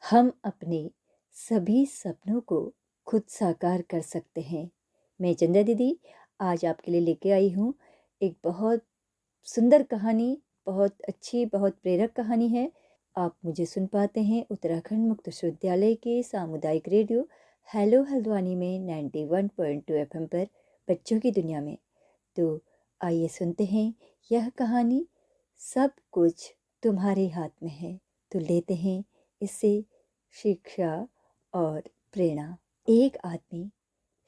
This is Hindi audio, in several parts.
हम अपने सभी सपनों को खुद साकार कर सकते हैं। मैं चंदा दीदी आज आपके लिए लेके आई हूँ एक बहुत सुंदर कहानी, बहुत अच्छी, बहुत प्रेरक कहानी है। आप मुझे सुन पाते हैं उत्तराखंड मुक्त विश्वविद्यालय के सामुदायिक रेडियो हेलो हल्द्वानी में 91.2 एफएम पर बच्चों की दुनिया में। तो आइए सुनते हैं यह कहानी, सब कुछ तुम्हारे हाथ में है। तो लेते हैं इससे शिक्षा और प्रेरणा। एक आदमी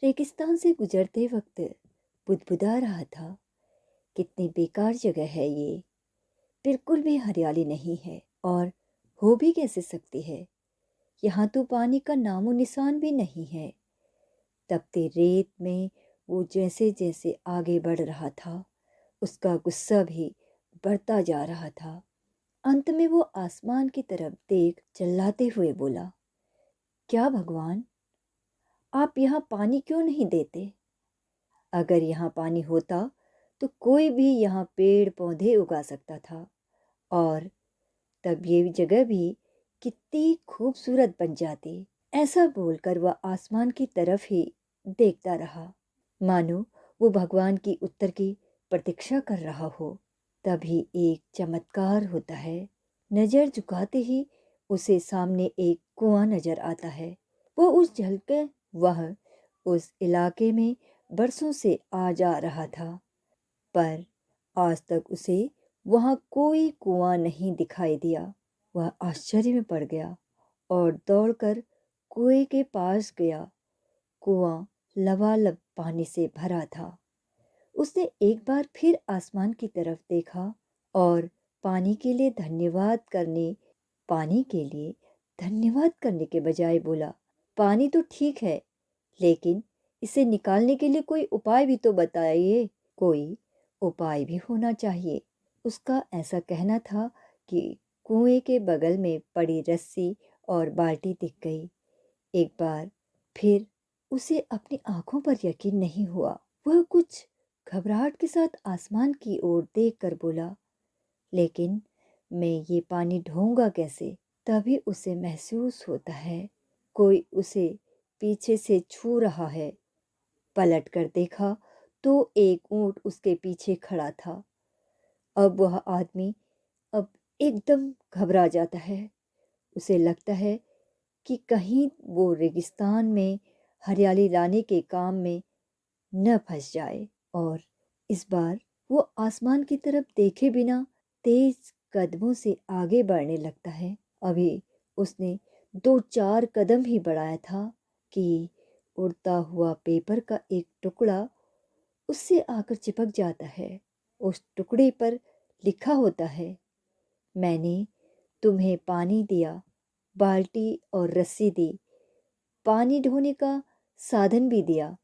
रेगिस्तान से गुजरते वक्त बुदबुदा रहा था, कितनी बेकार जगह है ये, बिल्कुल भी हरियाली नहीं है और हो भी कैसे सकती है। यहाँ तो पानी का नामो निशान भी नहीं है। तपते रेत में वो जैसे जैसे आगे बढ़ रहा था, उसका गुस्सा भी बढ़ता जा रहा था। अंत में वो आसमान की तरफ देख चिल्लाते हुए बोला, क्या भगवान, आप यहाँ पानी क्यों नहीं देते? अगर यहाँ पानी होता तो कोई भी यहाँ पेड़ पौधे उगा सकता था और तब ये जगह भी कितनी खूबसूरत बन जाती। ऐसा बोलकर वह आसमान की तरफ ही देखता रहा, मानो वो भगवान की उत्तर की प्रतीक्षा कर रहा हो। तभी एक चमत्कार होता है। नजर झुकाते ही उसे सामने एक कुआं नजर आता है। वो उस झलके वह उस इलाके में बरसों से आ जा रहा था, पर आज तक उसे वहां कोई कुआं नहीं दिखाई दिया। वह आश्चर्य में पड़ गया और दौड़कर कुएं के पास गया। कुआं लबालब पानी से भरा था। उसने एक बार फिर आसमान की तरफ देखा और पानी के लिए धन्यवाद करने पानी के लिए धन्यवाद करने के बजाय बोला, पानी तो ठीक है, लेकिन इसे निकालने के लिए कोई उपाय भी तो बताइए। कोई उपाय भी होना चाहिए। उसका ऐसा कहना था कि कुएं के बगल में पड़ी रस्सी और बाल्टी दिख गई। एक बार फिर उसे अपनी आंखों पर यकीन नहीं हुआ। वह कुछ घबराहट के साथ आसमान की ओर देखकर बोला, लेकिन मैं ये पानी ढोऊंगा कैसे? तभी उसे महसूस होता है कोई उसे पीछे से छू रहा है। पलट कर देखा तो एक ऊंट उसके पीछे खड़ा था। अब वह आदमी अब एकदम घबरा जाता है। उसे लगता है कि कहीं वो रेगिस्तान में हरियाली लाने के काम में न फंस जाए। और इस बार वो आसमान की तरफ देखे बिना तेज कदमों से आगे बढ़ने लगता है। अभी उसने 2-4 कदम ही बढ़ाया था कि उड़ता हुआ पेपर का एक टुकड़ा उससे आकर चिपक जाता है। उस टुकड़े पर लिखा होता है, मैंने तुम्हें पानी दिया, बाल्टी और रस्सी दी, पानी ढोने का साधन भी दिया।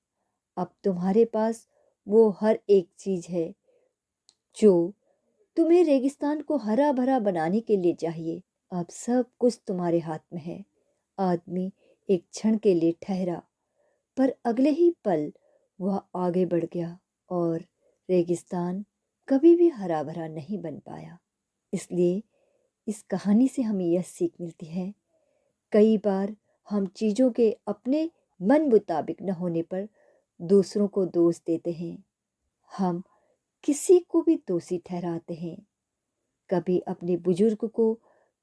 अब तुम्हारे पास वो हर एक चीज है जो तुम्हें रेगिस्तान को हरा भरा बनाने के लिए चाहिए। अब सब कुछ तुम्हारे हाथ में है। आदमी एक क्षण के लिए ठहरा, पर अगले ही पल वह आगे बढ़ गया और रेगिस्तान कभी भी हरा भरा नहीं बन पाया। इसलिए इस कहानी से हमें यह सीख मिलती है, कई बार हम चीज़ों के अपने मन मुताबिक न होने पर दूसरों को दोष देते हैं। हम किसी को भी दोषी ठहराते हैं, कभी अपने बुजुर्ग को,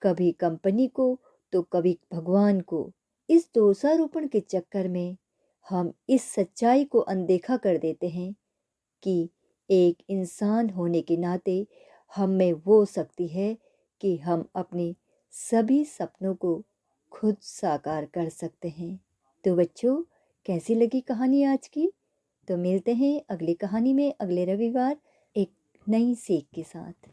कभी कंपनी को, तो कभी भगवान को। इस दोषारोपण के चक्कर में हम इस सच्चाई को अनदेखा कर देते हैं कि एक इंसान होने के नाते हम में वो शक्ति है कि हम अपने सभी सपनों को खुद साकार कर सकते हैं। तो बच्चों, कैसी लगी कहानी आज की? तो मिलते हैं अगली कहानी में अगले रविवार एक नई सीख के साथ।